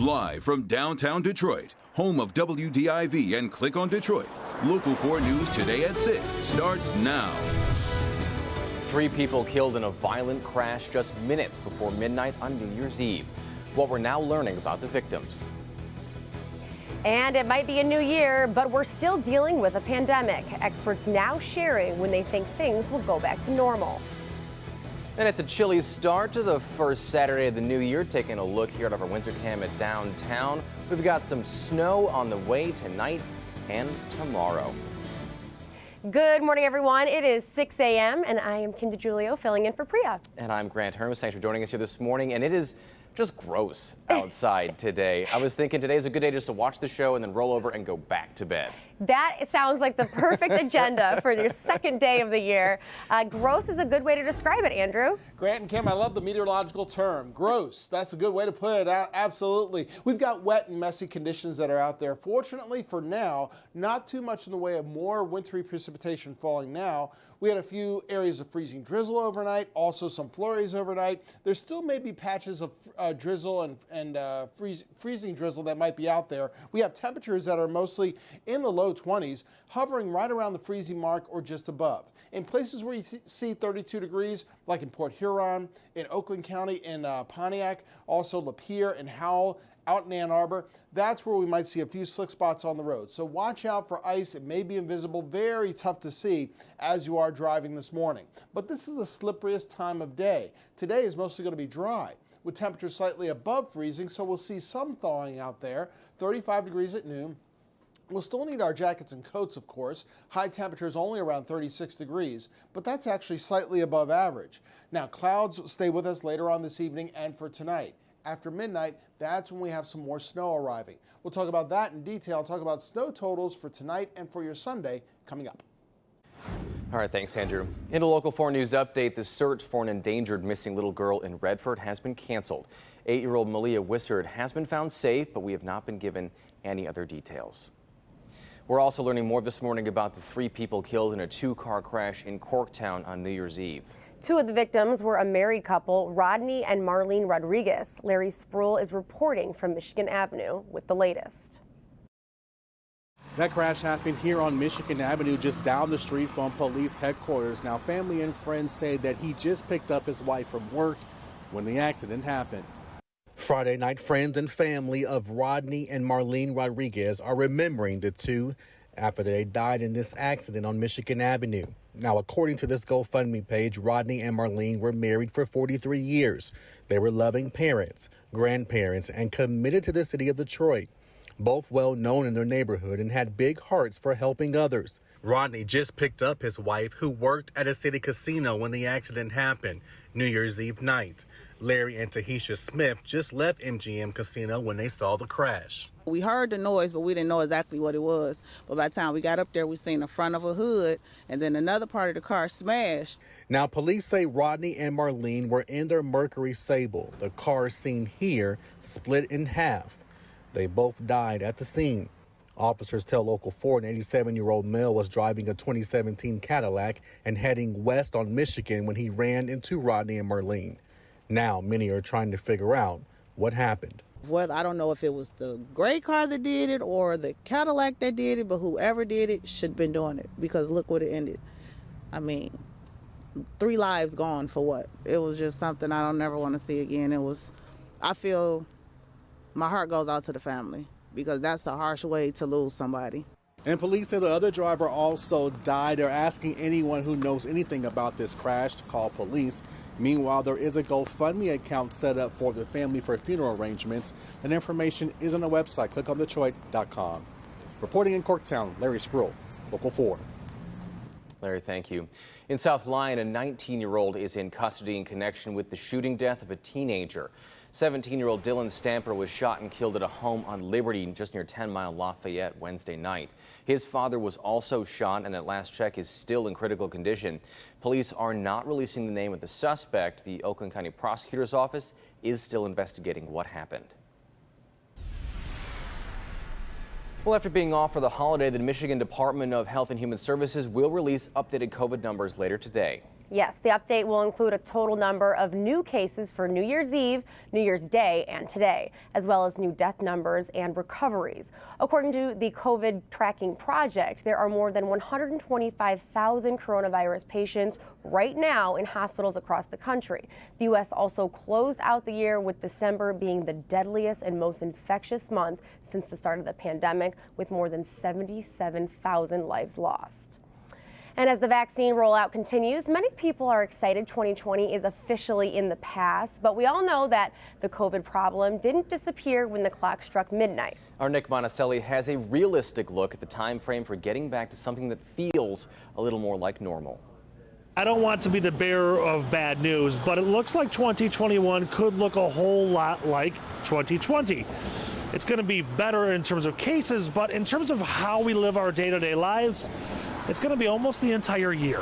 Live from downtown Detroit, home of WDIV and Click on Detroit, Local 4 News today at 6 starts now. 3 people killed in a violent crash just minutes before midnight on New Year's Eve. What we're now learning about the victims. And it might be a new year, but we're still dealing with a pandemic. Experts now sharing when they think things will go back to normal. And it's a chilly start to the first Saturday of the new year. Taking a look here at our Windsor Cam at downtown. We've got some snow on the way tonight and tomorrow. Good morning, everyone. It is 6 a.m. and I am Kim DeJulio filling in for Priya. And I'm Grant Hermes. Thanks for joining us here this morning. And it is just gross outside today. I was thinking today is a good day just to watch the show and then roll over and go back to bed. That sounds like the perfect agenda for your second day of the year. Gross is a good way to describe it, Andrew. Grant and Kim, I love the meteorological term, gross. That's a good way to put it out. Absolutely. We've got wet and messy conditions that are out there. Fortunately for now, not too much in the way of more wintry precipitation falling now. We had a few areas of freezing drizzle overnight, also some flurries overnight. There still may be patches of drizzle and freezing drizzle that might be out there. We have temperatures that are mostly in the low 20s, hovering right around the freezing mark or just above. In places where you see 32 degrees, like in Port Huron, in Oakland County, in Pontiac, also Lapeer and Howell, out in Ann Arbor, that's where we might see a few slick spots on the road. So watch out for ice. It may be invisible, very tough to see as you are driving this morning. But this is the slipperiest time of day. Today is mostly going to be dry, with temperatures slightly above freezing, so we'll see some thawing out there. 35 degrees at noon. We'll still need our jackets and coats, of course. High temperatures only around 36 degrees, but that's actually slightly above average. Now, clouds stay with us later on this evening and for tonight. After midnight, that's when we have some more snow arriving. We'll talk about that in detail and talk about snow totals for tonight and for your Sunday coming up. All right, thanks, Andrew. In a Local 4 News update, the search for an endangered missing little girl in Redford has been canceled. 8-year-old Malia Wissard has been found safe, but we have not been given any other details. We're also learning more this morning about the 3 people killed in a 2-car crash in Corktown on New Year's Eve. 2 of the victims were a married couple, Rodney and Marlene Rodriguez. Larry Sproul is reporting from Michigan Avenue with the latest. That crash happened here on Michigan Avenue, just down the street from police headquarters. Now, family and friends say that he just picked up his wife from work when the accident happened. Friday night, friends and family of Rodney and Marlene Rodriguez are remembering the 2 after they died in this accident on Michigan Avenue. Now, according to this GoFundMe page, Rodney and Marlene were married for 43 years. They were loving parents, grandparents, and committed to the city of Detroit. Both well known in their neighborhood and had big hearts for helping others. Rodney just picked up his wife, who worked at a city casino when the accident happened, New Year's Eve night. Larry and Tahisha Smith just left MGM Casino when they saw the crash. We heard the noise, but we didn't know exactly what it was. But by the time we got up there, we seen the front of a hood, and then another part of the car smashed. Now, police say Rodney and Marlene were in their Mercury Sable. The car seen here split in half. They both died at the scene. Officers tell Local 4 an 87-year-old male was driving a 2017 Cadillac and heading west on Michigan when he ran into Rodney and Marlene. Now, many are trying to figure out what happened. Well, I don't know if it was the gray car that did it or the Cadillac that did it, but whoever did it should have been doing it, because look what it ended. I mean, 3 lives gone for what? It was just something I don't never want to see again. I feel my heart goes out to the family, because that's a harsh way to lose somebody. And police say the other driver also died. They're asking anyone who knows anything about this crash to call police. Meanwhile, there is a GoFundMe account set up for the family for funeral arrangements, and information is on the website, clickondetroit.com. Reporting in Corktown, Larry Sproul, Local 4. Larry, thank you. In South Lyon, a 19-year-old is in custody in connection with the shooting death of a teenager. 17-year-old Dylan Stamper was shot and killed at a home on Liberty just near 10 Mile Lafayette Wednesday night. His father was also shot and at last check is still in critical condition. Police are not releasing the name of the suspect. The Oakland County Prosecutor's Office is still investigating what happened. Well, after being off for the holiday, the Michigan Department of Health and Human Services will release updated COVID numbers later today. Yes, the update will include a total number of new cases for New Year's Eve, New Year's Day, and today, as well as new death numbers and recoveries. According to the COVID tracking project, there are more than 125,000 coronavirus patients right now in hospitals across the country. The U.S. also closed out the year with December being the deadliest and most infectious month since the start of the pandemic, with more than 77,000 lives lost. And as the vaccine rollout continues, many people are excited 2020 is officially in the past, but we all know that the COVID problem didn't disappear when the clock struck midnight. Our Nick Monticelli has a realistic look at the time frame for getting back to something that feels a little more like normal. I don't want to be the bearer of bad news, but it looks like 2021 could look a whole lot like 2020. It's going to be better in terms of cases, but in terms of how we live our day-to-day lives, it's going to be almost the entire year.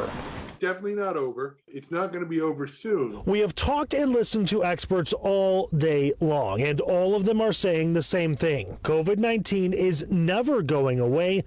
Definitely not over. It's not going to be over soon. We have talked and listened to experts all day long, and all of them are saying the same thing. COVID-19 is never going away,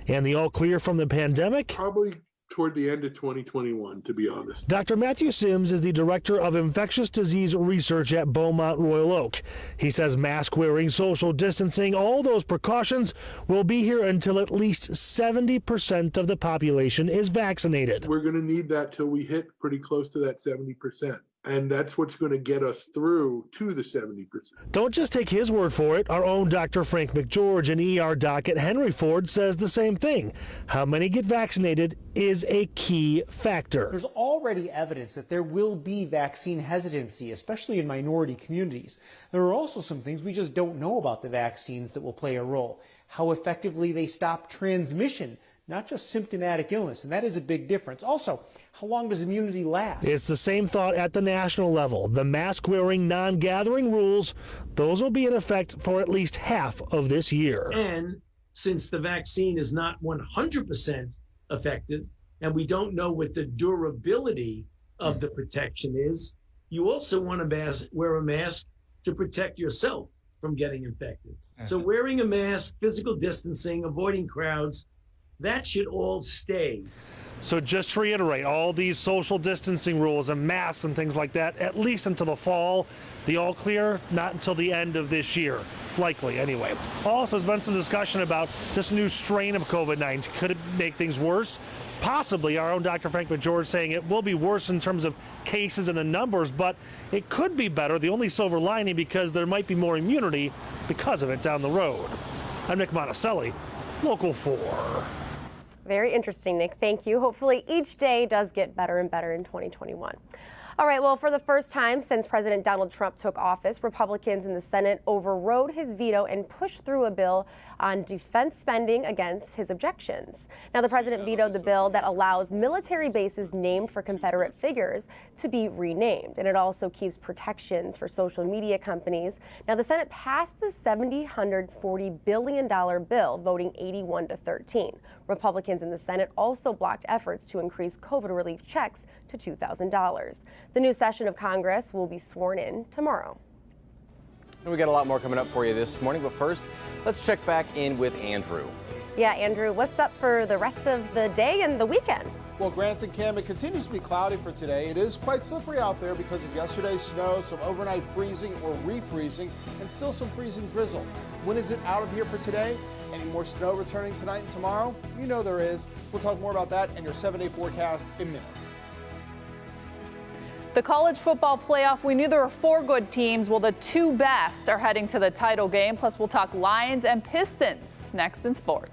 and the all clear from the pandemic? Probably toward the end of 2021, to be honest. Dr. Matthew Sims is the director of infectious disease research at Beaumont Royal Oak. He says mask wearing, social distancing, all those precautions will be here until at least 70% of the population is vaccinated. We're going to need that till we hit pretty close to that 70%. And that's what's going to get us through to the 70%. Don't just take his word for it. Our own Dr. Frank McGeorge, an ER doc at Henry Ford, says the same thing. How many get vaccinated is a key factor. There's already evidence that there will be vaccine hesitancy, especially in minority communities. There are also some things we just don't know about the vaccines that will play a role. How effectively they stop transmission, not just symptomatic illness, and that is a big difference. Also, how long does immunity last? It's the same thought at the national level. The mask-wearing, non-gathering rules, those will be in effect for at least half of this year. And since the vaccine is not 100% effective, and we don't know what the durability of the protection is, you also want to wear a mask to protect yourself from getting infected. So wearing a mask, physical distancing, avoiding crowds, that should all stay. So just to reiterate, all these social distancing rules and masks and things like that, at least until the fall. The all clear, not until the end of this year, likely anyway. Also, there's been some discussion about this new strain of COVID-19. Could it make things worse? Possibly. Our own Dr. Frank McGeorge saying it will be worse in terms of cases and the numbers, but it could be better. The only silver lining, because there might be more immunity because of it down the road. I'm Nick Monticelli, Local 4. Very interesting, Nick. Thank you. Hopefully each day does get better and better in 2021. All right, well, for the first time since President Donald Trump took office, Republicans in the Senate overrode his veto and pushed through a bill on defense spending against his objections. Now, the president vetoed the bill that allows military bases named for Confederate figures to be renamed, and it also keeps protections for social media companies. Now, the Senate passed the $740 billion bill, voting 81-13. Republicans in the Senate also blocked efforts to increase COVID relief checks to $2,000. The new session of Congress will be sworn in tomorrow. And we got a lot more coming up for you this morning, but first, let's check back in with Andrew. Yeah, Andrew, what's up for the rest of the day and the weekend? Well, Grant and Cam, it continues to be cloudy for today. It is quite slippery out there because of yesterday's snow, some overnight freezing or refreezing, and still some freezing drizzle. When is it out of here for today? Any more snow returning tonight and tomorrow? You know there is. We'll talk more about that and your 7-day forecast in minutes. The college football playoff, we knew there were 4 good teams. Well, the 2 best are heading to the title game. Plus, we'll talk Lions and Pistons next in sports.